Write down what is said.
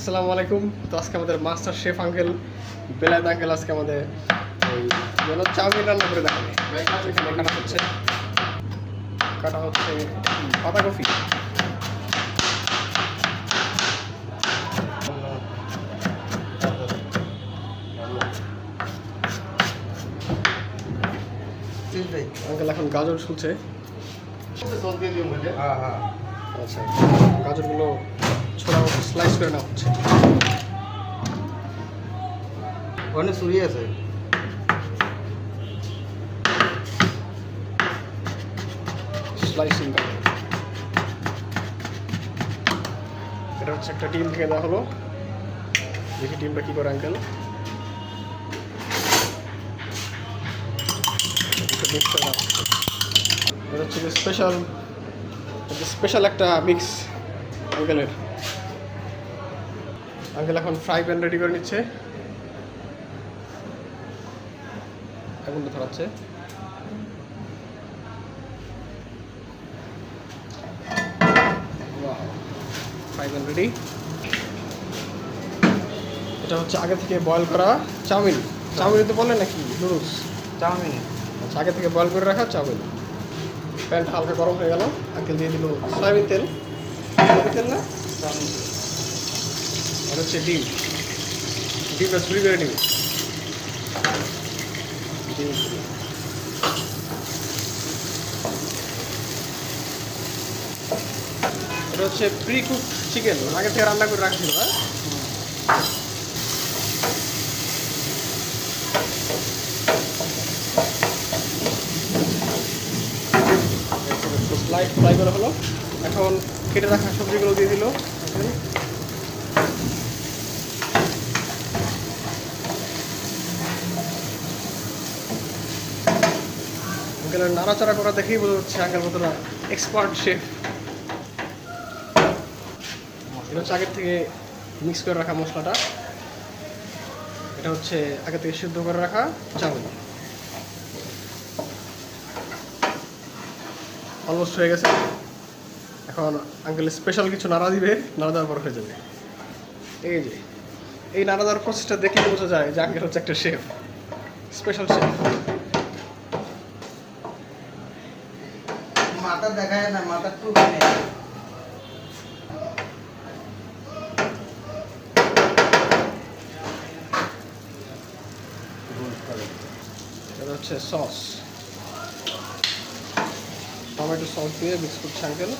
আসসালামু আলাইকুম। তো আজকে আমাদের master chef uncle Belayet uncle আজকে আমাদের ওই যেন চাউমিন রান্না করে দেখাবে। এখানে কাটা হচ্ছে পাতাকপি। আঙ্কেল এখন গাজর ছুলছে। আচ্ছা, গাজরগুলো ছোটা মতো স্লাইস করে নেওয়া হচ্ছে। ওখানে ছুরি আছে। স্লাইসিং এটা হচ্ছে একটা ডিম থেকে দেওয়া হলো। দেখি ডিমটা কী করে আঙ্কেল। এটা হচ্ছে স্পেশাল একটা মিক্স আঙ্কেলের। আঙ্কেল এখন ফ্রাই প্যান রেডি করে নিচ্ছে, আগুনটা ধরাচ্ছে। Fry pan ready. এটা হচ্ছে আগে থেকে বয়েল করা চাউমিন। চাউমিন তো বলে নাকি নুডলস? চাউমিন। আচ্ছা, আগে থেকে বয়েল করে রাখা চাউমিন। প্যানটা হালকা গরম হয়ে গেল, আঙ্কেল দিয়ে দিল সয়াবিন তেল। সয়াবিন তেল না, চাউমিন। আর হচ্ছে ডিমটা ছুরি করে নিবি। এটা হচ্ছে প্রি কুক চিকেন, আগে থেকে রান্না করে রাখছিল। হ্যাঁ, লাইট ফ্রাই করা হলো। এখন কেটে রাখা সবজিগুলো দিয়ে দিল। আঙ্কেলের নাড়াচাড়া করা দেখেই বোঝা যাচ্ছে আঙ্কেল কতটা এক্সপার্ট শেফ। এটা হচ্ছে আগের থেকে মিক্স করে রাখা মশলাটা। এটা হচ্ছে আগে থেকে সিদ্ধ করে রাখা চাউমিন। অলমোস্ট হয়ে গেছে। এখন আঙ্কেল স্পেশাল কিছু নাড়া দিবে, নাড়া দেওয়ার পর হয়ে যাবে। এই নাড়া দেওয়ার প্রসেসটা দেখলে বোঝা যায় যে আঙ্কেল হচ্ছে একটা শেফ, স্পেশাল শেফ। মাথা দেখা যায় না, মাথা টুক নেই। এটা হচ্ছে সস, টমেটো সস দিয়ে মিক্স করছে আঙ্কেল।